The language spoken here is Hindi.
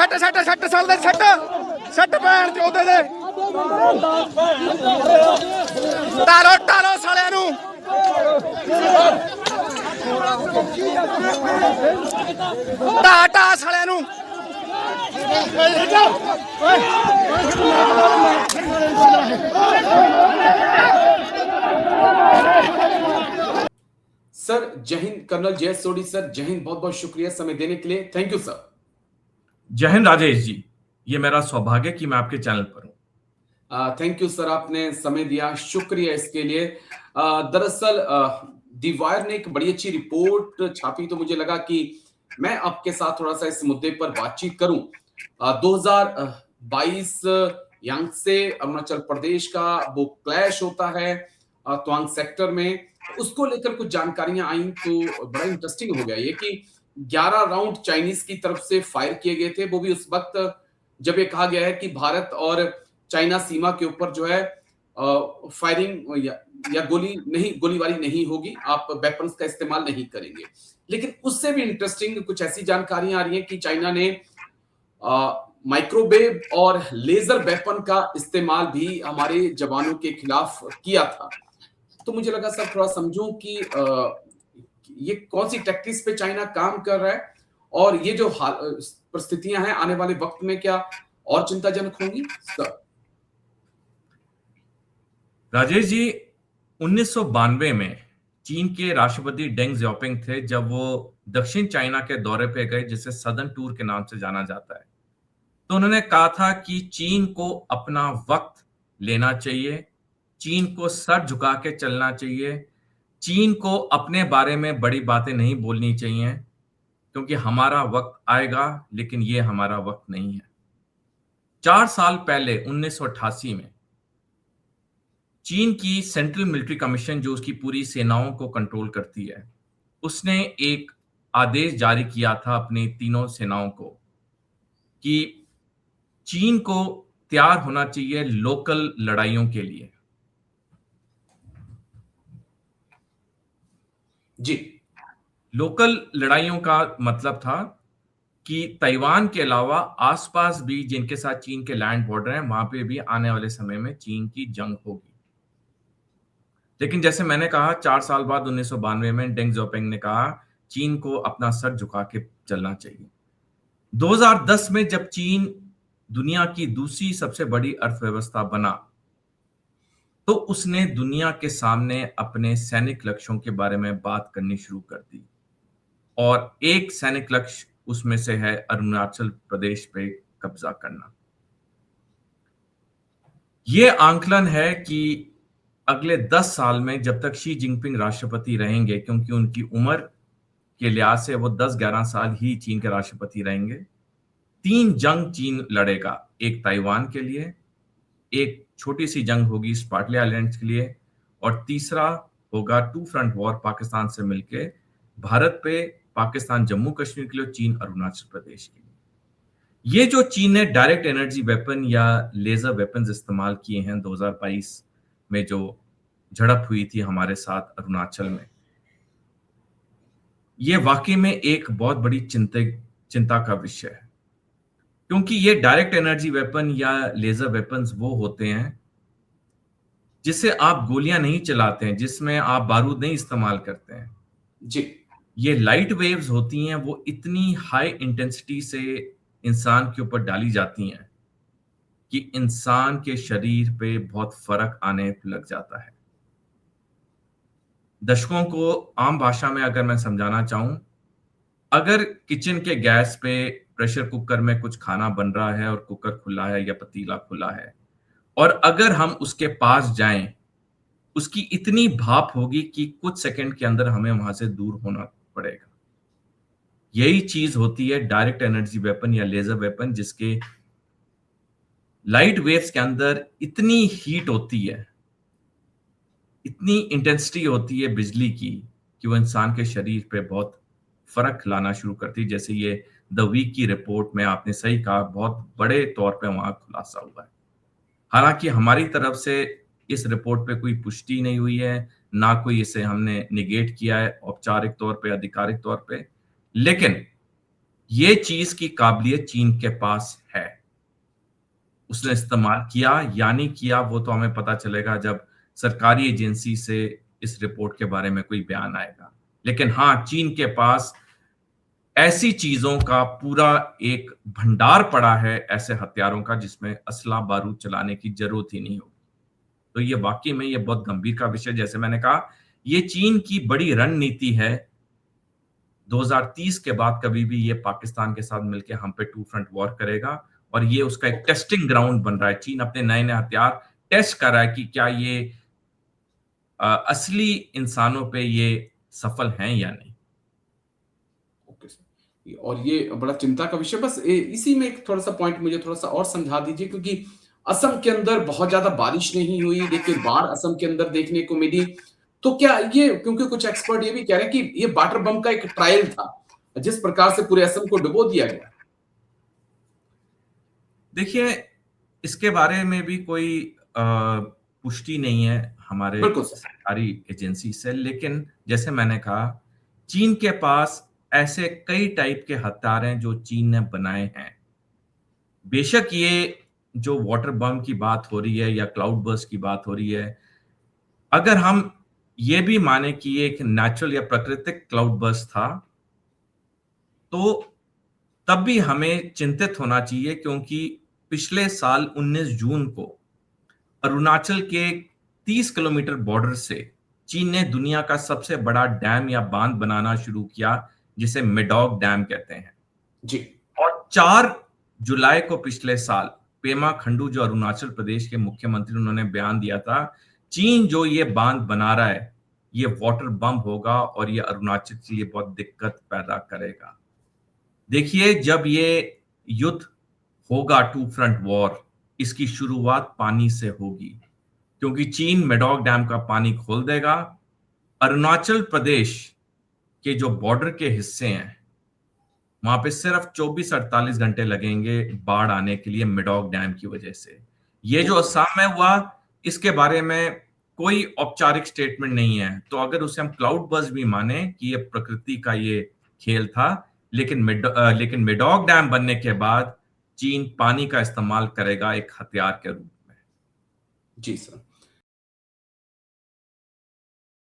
ਛੱਟ ਚੱਲਦੇ ਛੱਟ ਭੈਣ ਚੋਦੇ ਦੇ ਟਾਲੋ ਸਾਲਿਆਂ ਨੂੰ ਟਾ ਸਾਲਿਆਂ ਨੂੰ सर जय हिंद। कर्नल जय सोडी सर जय हिंद, बहुत बहुत शुक्रिया समय देने के लिए, थैंक यू सर। जय हिंद राजेश जी, ये मेरा सौभाग्य कि मैं आपके चैनल पर हूं। थैंक यू सर, आपने समय दिया, शुक्रिया इसके लिए। दरअसल दी वायर ने एक बड़ी अच्छी रिपोर्ट छापी, तो मुझे लगा कि मैं आपके साथ थोड़ा सा इस मुद्दे पर बातचीत करूं। 2022 यांगसे अरुणाचल प्रदेश का वो क्लैश होता है तवांग सेक्टर में, उसको लेकर कुछ जानकारियां आई तो बड़ा इंटरेस्टिंग हो गया ये कि 11 राउंड चाइनीज की तरफ से फायर किए गए थे। वो भी उस वक्त जब ये कहा गया है कि भारत और चाइना सीमा के ऊपर जो है फायरिंग या गोलीबारी नहीं होगी, आप वेपन्स का इस्तेमाल नहीं करेंगे। लेकिन उससे भी इंटरेस्टिंग कुछ ऐसी जानकारियां आ रही हैं कि चाइना ने माइक्रोवेव और लेजर वेपन का इस्तेमाल भी हमारे जवानों के खिलाफ किया था। तो मुझे लगा सर थोड़ा समझूं कि ये कौन सी टैक्टिक्स पे चाइना काम कर रहा है और ये जो परिस्थितियां हैं आने वाले वक्त में क्या और चिंताजनक होंगी सर? राजेश जी, 1992 में चीन के राष्ट्रपति डेंग ज़ियाओपिंग थे जब वो दक्षिण चाइना के दौरे पे गए, जिसे सदर्न टूर के नाम से जाना जाता है। तो उन्होंने कहा था कि चीन को अपना वक्त लेना चाहिए, चीन को सर झुका के चलना चाहिए, चीन को अपने बारे में बड़ी बातें नहीं बोलनी चाहिए, क्योंकि हमारा वक्त आएगा, लेकिन ये हमारा वक्त नहीं है। 4 साल पहले 1988 में चीन की सेंट्रल मिलिट्री कमीशन, जो उसकी पूरी सेनाओं को कंट्रोल करती है, उसने एक आदेश जारी किया था अपनी तीनों सेनाओं को कि चीन को तैयार होना चाहिए लोकल लड़ाइयों के लिए। जी, लोकल लड़ाइयों का मतलब था कि ताइवान के अलावा आसपास भी जिनके साथ चीन के लैंड बॉर्डर हैं, वहां पे भी आने वाले समय में चीन की जंग होगी। लेकिन जैसे मैंने कहा, 4 साल बाद 1992 में डेंग ज़ियाओपिंग ने कहा चीन को अपना सर झुका के चलना चाहिए। 2010 में जब चीन दुनिया की दूसरी सबसे बड़ी अर्थव्यवस्था बना, तो उसने दुनिया के सामने अपने सैनिक लक्ष्यों के बारे में बात करनी शुरू कर दी, और एक सैनिक लक्ष्य उसमें से है अरुणाचल प्रदेश पे कब्जा करना। यह आंकलन है कि अगले 10 साल में, जब तक शी जिनपिंग राष्ट्रपति रहेंगे, क्योंकि उनकी उम्र के लिहाज से वो 10-11 साल ही चीन के राष्ट्रपति रहेंगे, 3 जंग चीन लड़ेगा। एक ताइवान के लिए, एक छोटी सी जंग होगी स्पार्टले आइलैंड्स के लिए, और तीसरा होगा 2 फ्रंट वॉर पाकिस्तान से मिलके भारत पे, पाकिस्तान जम्मू कश्मीर के लिए, चीन अरुणाचल प्रदेश के लिए। ये जो चीन ने डायरेक्ट एनर्जी वेपन या लेजर वेपन्स इस्तेमाल किए हैं 2022 में, जो झड़प हुई थी हमारे साथ अरुणाचल में, ये वाकई में एक बहुत बड़ी चिंता का विषय है, क्योंकि ये डायरेक्ट एनर्जी वेपन या लेजर वेपन्स वो होते हैं जिससे आप गोलियां नहीं चलाते हैं, जिसमें आप बारूद नहीं इस्तेमाल करते हैं जी। ये लाइट वेव्स होती हैं, वो इतनी हाई इंटेंसिटी से इंसान के ऊपर डाली जाती हैं कि इंसान के शरीर पे बहुत फर्क आने लग जाता है। दर्शकों को आम भाषा में अगर मैं समझाना चाहूं, अगर किचन के गैस पे प्रेशर कुकर में कुछ खाना बन रहा है और कुकर खुला है या पतीला खुला है, और अगर हम उसके पास जाएं, उसकी इतनी भाप होगी कि कुछ सेकंड के अंदर हमें वहां से दूर होना पड़ेगा। यही चीज होती है डायरेक्ट एनर्जी वेपन या लेजर वेपन, जिसके लाइट वेव्स के अंदर इतनी हीट होती है, इतनी इंटेंसिटी होती है बिजली की, कि वो इंसान के शरीर पे बहुत फर्क लाना शुरू करती है। जैसे ये द वीक की रिपोर्ट में आपने सही कहा, बहुत बड़े तौर पे वहां खुलासा हुआ है। हालांकि हमारी तरफ से इस रिपोर्ट पे कोई पुष्टि नहीं हुई है, ना कोई इसे हमने निगेट किया है औपचारिक तौर पे, आधिकारिक तौर पे, लेकिन ये चीज की काबिलियत चीन के पास है। उसने इस्तेमाल किया या नहीं किया वो तो हमें पता चलेगा जब सरकारी एजेंसी से इस रिपोर्ट के बारे में कोई बयान आएगा। लेकिन हाँ, चीन के पास ऐसी चीजों का पूरा एक भंडार पड़ा है, ऐसे हथियारों का जिसमें असला बारूद चलाने की जरूरत ही नहीं होगी। तो ये वाकई में ये बहुत गंभीर का विषय, जैसे मैंने कहा, ये चीन की बड़ी रणनीति है। 2030 के बाद कभी भी ये पाकिस्तान के साथ मिलकर हम पे टू फ्रंट वॉर करेगा और ये उसका एक टेस्टिंग ग्राउंड बन रहा है। चीन अपने नए नए हथियार टेस्ट कर रहा है कि क्या ये असली इंसानों पे ये सफल हैं या नहीं। ओके सर, और ये बड़ा चिंता का विषय। बस इसी में एक थोड़ा सा पॉइंट मुझे थोड़ा सा और समझा दीजिए, क्योंकि असम के अंदर बहुत ज्यादा बारिश नहीं हुई, लेकिन बाढ़ असम के अंदर देखने को मिली। तो क्या ये, क्योंकि कुछ एक्सपर्ट ये भी कह रहे हैं कि ये वाटर बम का एक ट्रायल था, जिस प्रकार से पूरे असम को डुबो दिया गया। देखिए, इसके बारे में भी कोई पुष्टि नहीं है हमारे बिल्कुल सर। सरकारी एजेंसी से, लेकिन जैसे मैंने कहा, चीन के पास ऐसे कई टाइप के हथियार हैं जो चीन ने बनाए हैं। बेशक ये जो वाटर बम की बात हो रही है या क्लाउड बर्स्ट की बात हो रही है, अगर हम ये भी माने कि ये एक नेचुरल या प्राकृतिक क्लाउड बर्स्ट था, तो तब भी हमें चिंतित होना चाहिए, क्योंकि पिछले साल 19 जून को अरुणाचल के 30 किलोमीटर बॉर्डर से चीन ने दुनिया का सबसे बड़ा डैम या बांध बनाना शुरू किया, जिसे मेडॉक डैम कहते हैं जी। और 4 जुलाई को पिछले साल पेमा खंडू, जो अरुणाचल प्रदेश के मुख्यमंत्री, उन्होंने बयान दिया था, चीन जो ये बांध बना रहा है ये वाटर बम होगा और ये अरुणाचल के लिए बहुत दिक्कत पैदा करेगा। देखिए, जब ये युद्ध होगा, टू फ्रंट वॉर, इसकी शुरुआत पानी से होगी, क्योंकि चीन मेडॉक डैम का पानी खोल देगा। अरुणाचल प्रदेश के जो बॉर्डर के हिस्से हैं वहां पे सिर्फ 24-48 घंटे लगेंगे बाढ़ आने के लिए मेडॉक डैम की वजह से। ये जो असम में हुआ, इसके बारे में कोई औपचारिक स्टेटमेंट नहीं है, तो अगर उसे हम क्लाउड बर्स्ट भी माने कि ये प्रकृति का ये खेल था, लेकिन मेडॉक डैम बनने के बाद चीन पानी का इस्तेमाल करेगा एक हथियार के रूप में। जी सर।